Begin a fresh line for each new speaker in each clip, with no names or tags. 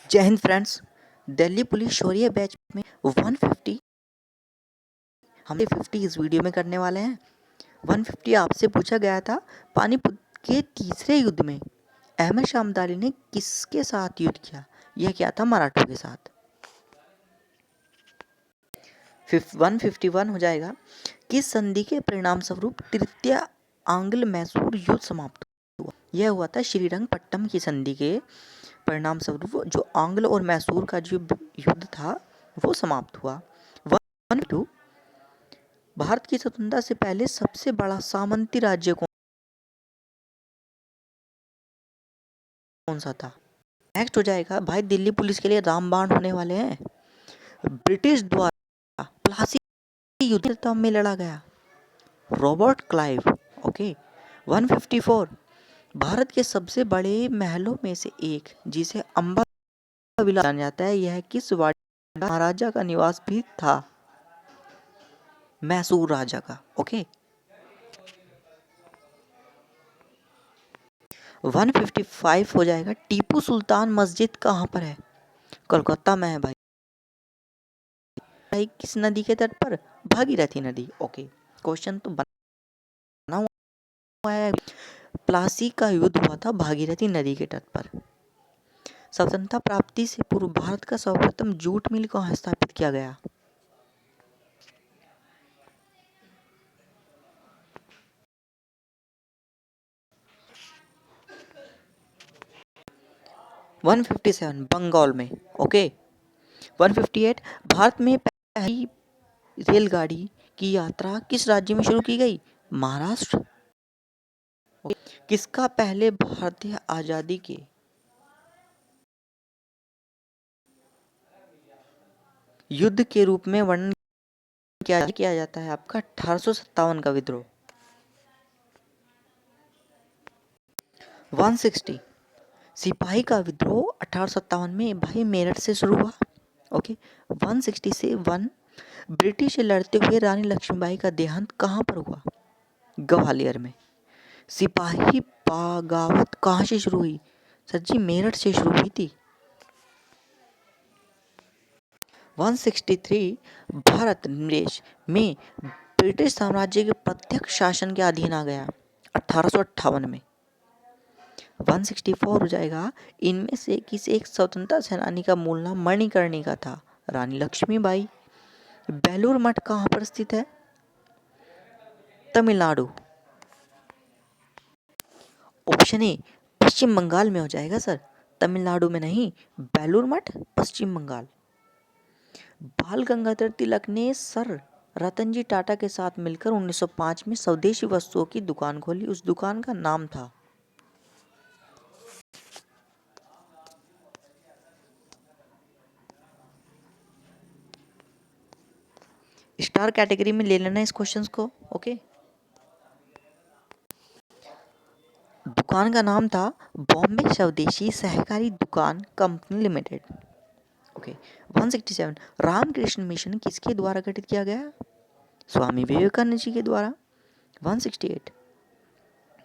जय Hind friends. Delhi police शौर्य batch में 150 हम 50 इस वीडियो में करने वाले हैं। 150 आपसे पूछा गया था, पानीपत के तीसरे युद्ध में अहमद शाह अब्दाली ने किसके साथ युद्ध किया? यह क्या था? मराठों के साथ। 151 हो जाएगा, किस संधि के परिणाम स्वरूप तृतीय आंग्ल मैसूर युद्ध समाप्त हुआ? यह हुआ था श्रीरंगपट्टम की संधि के परिणाम स्वरूप जो आंग्ल और मैसूर का जो युद्ध था वो समाप्त हुआ। 152 भारत की स्वतंत्रता से पहले सबसे बड़ा सामंती राज्य कौन सा था? नेक्स्ट हो जाएगा भाई, दिल्ली पुलिस के लिए रामबाण होने वाले हैं। ब्रिटिश द्वारा प्लासी युद्ध में लड़ा गया, रॉबर्ट क्लाइव। ओके। 154 भारत के सबसे बड़े महलों में से एक जिसे अंबा विला जाना जाता है, यह किस महाराजा का निवास भी था? मैसूर राजा का। ओके। 155 हो जाएगा, टीपू सुल्तान मस्जिद कहाँ पर है? कोलकाता में है भाई। किस नदी के तट पर? भागीरथी नदी। ओके, क्वेश्चन तो बना हुआ है। प्लासी का युद्ध हुआ था भागीरथी नदी के तट पर। स्वतंत्रता प्राप्ति से पूर्व भारत का सर्वप्रथम जूट मिल कहाँ स्थापित किया गया? 157 बंगाल में। ओके। 158 भारत में पहली रेलगाड़ी की यात्रा किस राज्य में शुरू की गई? महाराष्ट्र। किसका पहले भारतीय आजादी के युद्ध के रूप में वर्णन किया जाता है? आपका 1857 का विद्रोह। 160 सिपाही का विद्रोह 1857 में भाई मेरठ से शुरू हुआ। ओके। 160 से 1 ब्रिटिश से लड़ते हुए रानी लक्ष्मीबाई का देहांत कहाँ पर हुआ? ग्वालियर में। सिपाही बगावत कहाँ से शुरू हुई? सर जी, मेरठ से शुरू हुई थी। 163 भारत देश में ब्रिटिश साम्राज्य के प्रत्यक्ष शासन के अधीन आ गया 1858 में। 164 हो जाएगा, इनमें से किसी एक स्वतंत्रता सेनानी का मूल नाम मणिकर्णिका था? रानी लक्ष्मीबाई। बेलूर मठ कहाँ पर स्थित है? तमिलनाडु। ऑप्शन ए पश्चिम बंगाल में हो जाएगा सर, तमिलनाडु में नहीं। बेलूर मठ पश्चिम बंगाल। बाल गंगाधर तिलक ने सर रतनजी टाटा के साथ मिलकर 1905 में स्वदेशी वस्तुओं की दुकान खोली, उस दुकान का नाम था? स्टार कैटेगरी में ले लेना इस क्वेश्चंस को। ओके। दुकान का नाम था बॉम्बे स्वदेशी सहकारी दुकान company limited. Okay. 167 Ramakrishna Mission किसके द्वारा गठित किया गया? स्वामी विवेकानंद जी के द्वारा। 168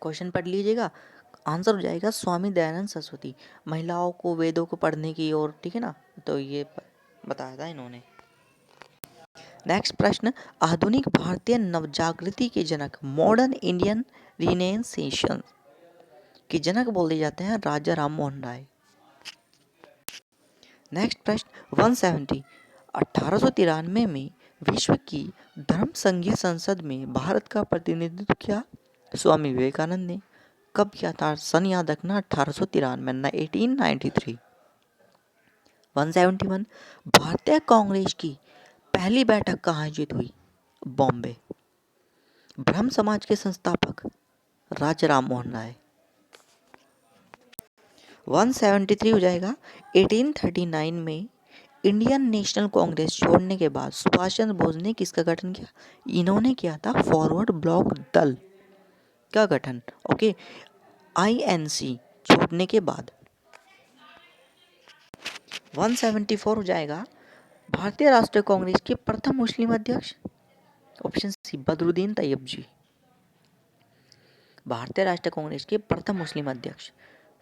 क्वेश्चन पढ़ लीजिएगा, आंसर हो जाएगा स्वामी दयानंद सरस्वती। महिलाओं को वेदों को पढ़ने की और, ठीक है ना, तो ये बताया था इन्होंने। नेक्स्ट प्रश्न, आधुनिक भारतीय नवजागृति के जनक, मॉडर्न इंडियन रिनेसेंस के जनक बोले जाते हैं राजा राम मोहन राय। नेक्स्ट प्रश्न 170 1893 में विश्व की धर्म संघीय संसद में भारत का प्रतिनिधित्व किया स्वामी विवेकानंद ने। कब किया था? सन याद रखना, 1893 1893। 171 भारतीय कांग्रेस की पहली बैठक कहाँ आयोजित हुई? बॉम्बे। ब्रह्म समाज के संस्थापक राजा राम मोहन राय। 173 हो जाएगा, 1839 में इंडियन नेशनल कांग्रेस छोड़ने के बाद सुभाष चंद्र बोस ने किसका गठन किया? इन्होंने किया था फॉरवर्ड ब्लॉक दल का गठन। ओके। आईएनसी छोड़ने के बाद। 174 हो जाएगा, भारतीय राष्ट्रीय कांग्रेस के प्रथम मुस्लिम अध्यक्ष? ऑप्शन सी बदरुद्दीन तैयब जी। भारतीय राष्ट्रीय कांग्रेस के प्रथम मुस्लिम अध्यक्ष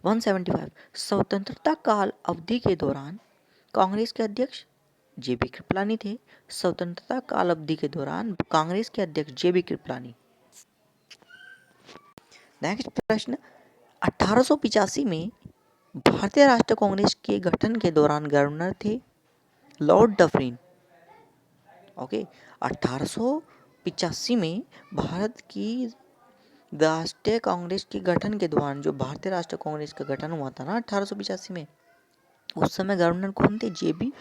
175 स्वतंत्रता काल अवधि के दौरान कांग्रेस के अध्यक्ष जेबी कृपलानी थे। स्वतंत्रता काल अवधि के दौरान कांग्रेस के अध्यक्ष जेबी कृपलानी। नेक्स्ट प्रश्न, 1885 में भारतीय राष्ट्रीय कांग्रेस के गठन के दौरान गवर्नर थे लॉर्ड डफरिन। ओके, 1885 में भारत की राष्ट्रीय कांग्रेस के गठन के दौरान, जो भारतीय राष्ट्रीय कांग्रेस का गठन हुआ था ना 1885 में, उस समय गवर्नर कौन थे? जेबी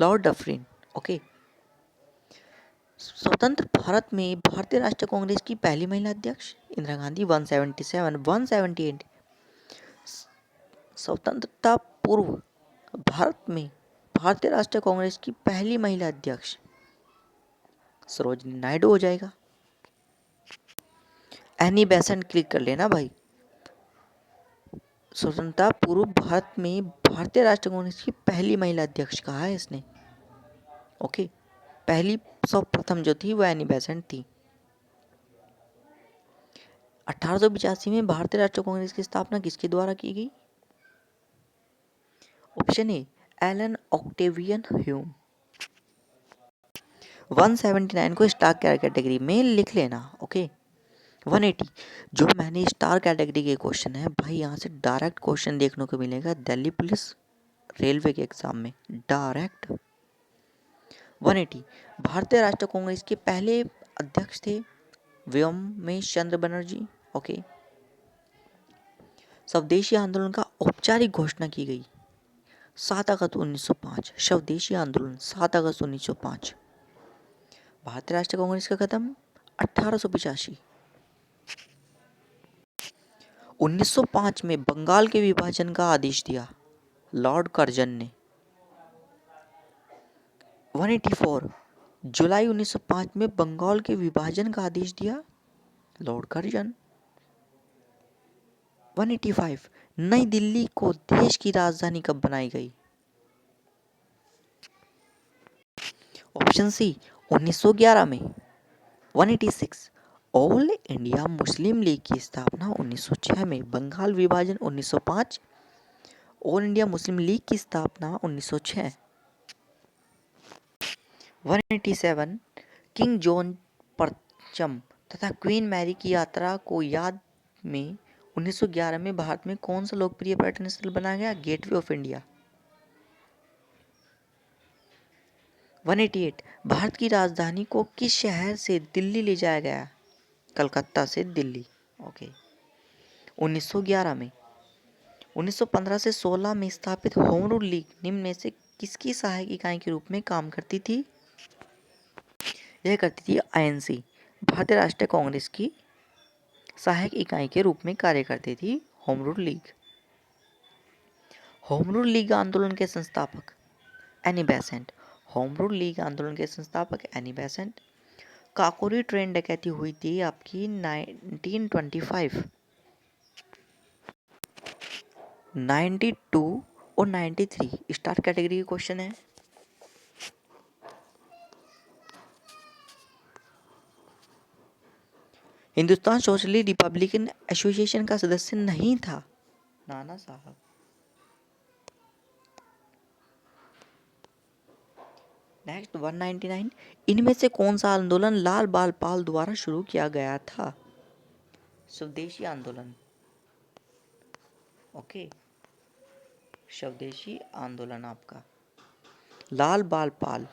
लॉर्ड डफरिन। ओके, स्वतंत्र भारत में भारतीय राष्ट्रीय कांग्रेस की पहली महिला अध्यक्ष इंदिरा गांधी। 177 178 स्वतंत्रता पूर्व भारत में भारतीय राष्ट्रीय कांग्रेस की पहली महिला अध्यक्ष सरोजिनी नायडू हो जाएगा। एनी बेसेंट क्लिक कर लेना भाई। स्वतंत्रता पूर्व भारत में भारतीय राष्ट्रीय कांग्रेस की पहली महिला अध्यक्ष कहा है इसने। ओके, पहली सर्वप्रथम जो थी वो एनी बेसेंट थी। 1885 में भारतीय राष्ट्रीय कांग्रेस की स्थापना किसके द्वारा की गई? Option A Allan Octavian Hume. 179 को स्टार कैटेगरी में लिख लेना। ओके, 180 जो मैंने स्टार कैटेगरी के क्वेश्चन है भाई, यहाँ से डायरेक्ट क्वेश्चन देखने को मिलेगा दिल्ली पुलिस रेलवे के एग्जाम में डायरेक्ट। 180 भारतीय राष्ट्रीय कांग्रेस के पहले अध्यक्ष थे व्योमेश चंद्र बनर्जी। ओके, स्वदेशी आंदोलन का औपचारिक घोषणा की गई 7 अगस्त 1905। स्वदेशी आंदोलन 7 अगस्त 1905। भारतीय राष्ट्रीय कांग्रेस का कदम 1885। 1905 में बंगाल के विभाजन का आदेश दिया लॉर्ड कर्जन ने। 184 जुलाई 1905 में बंगाल के विभाजन का आदेश दिया लॉर्ड कर्जन। 185 नई दिल्ली को देश की राजधानी कब बनाई गई? ऑप्शन सी 1911 में। 186 ऑल इंडिया मुस्लिम लीग की स्थापना 1906 में। बंगाल विभाजन 1905, ऑल इंडिया मुस्लिम लीग की स्थापना 1906। 187 किंग जॉन परचम तथा क्वीन मैरी की यात्रा को याद में 1911 में भारत में कौन सा लोकप्रिय पर्यटन स्थल बनाया गया? Gateway of India. 188 भारत की राजधानी को किस शहर से दिल्ली ले जाया गया? कलकत्ता से दिल्ली। ओके, 1911 में। 1915 से 16 में स्थापित होम रूल लीग निम्न में से किसकी सहायक इकाई के रूप में काम करती थी? यह करती थी आईएनसी, भारतीय राष्ट्रीय कांग्रेस की सहायक इकाई के रूप में कार्य करती थी home rule league. Home rule league आंदोलन के संस्थापक Annie Besant. Home rule league आंदोलन के संस्थापक एनी बेसेंट। काकोरी ट्रेन डकैती हुई थी आपकी 1925, 92 और 93 स्टार कैटेगरी के क्वेश्चन है। हिंदुस्तान सोशलिस्ट रिपब्लिकन एसोसिएशन का सदस्य नहीं था नाना साहब। नेक्स्ट 199 इनमें से कौन सा आंदोलन लाल बाल पाल द्वारा शुरू किया गया था? स्वदेशी आंदोलन। ओके, स्वदेशी आंदोलन आपका लाल बाल पाल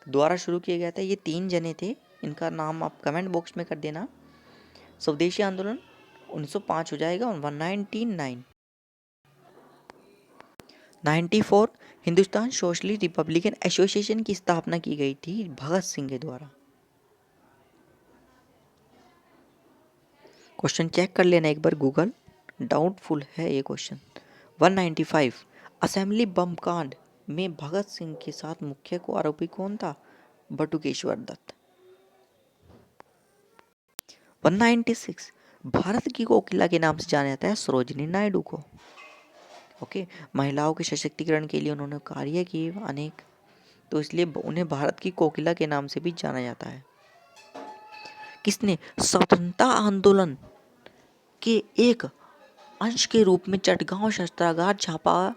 द्वारा शुरू किया गया था। ये 3 जने थे, इनका नाम आप कमेंट बॉक्स में कर देना। स्वदेशी आंदोलन 1905 हो जाएगा। 199 94 हिंदुस्तान सोशलिस्ट रिपब्लिकन एसोसिएशन की स्थापना की गई थी भगत सिंह के द्वारा। क्वेश्चन चेक कर लेना एक बार गूगल, डाउटफुल है ये क्वेश्चन। 195 असेंबली बम कांड में भगत सिंह के साथ मुख्य को आरोपी कौन था? बटुकेश्वर दत्त। 196 भारत की कोकिला के नाम से जाना जाता है सरोजिनी नायडू को। ओके, महिलाओं के सशक्तिकरण के लिए उन्होंने कार्य किए अनेक, तो इसलिए उन्हें भारत की कोकिला के नाम से भी जाना जाता है। किसने स्वतंत्रता आंदोलन के एक अंश के रूप में चटगांव शस्त्रागार छापा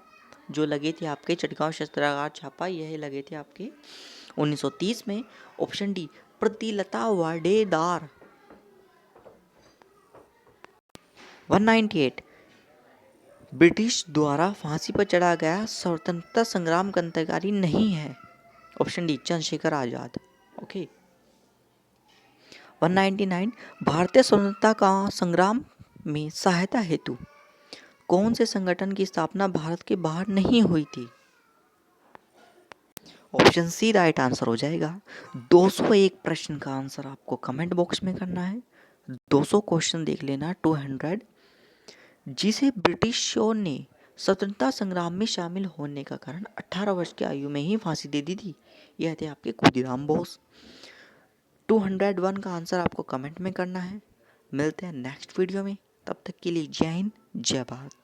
जो लगे थे आपके, चटगांव शस्त्रागार छापा यह लगे थे आपके 1930 में। Option D Pritilata Waddedar. 198 British द्वारा फांसी पर चढ़ा गया स्वतंत्रता संग्राम क्रांतिकारी नहीं है। Option D Chandrashekhar Azad. Okay. 199 भारतीय स्वतंत्रता का संग्राम में सहायता हेतु कौन से संगठन की स्थापना भारत के बाहर नहीं हुई थी? ऑप्शन सी राइट आंसर हो जाएगा। 201 प्रश्न का आंसर आपको कमेंट बॉक्स में करना है। 200 क्वेश्चन देख लेना। 200 जिसे ब्रिटिशों ने स्वतंत्रता संग्राम में शामिल होने का कारण 18 वर्ष की आयु में ही फांसी दे दी थी, यह थे आपके खुदीराम बोस। 201 का आंसर आपको कमेंट में करना है। मिलते हैं नेक्स्ट वीडियो में, तब तक के लिए जय हिंद जय भारत।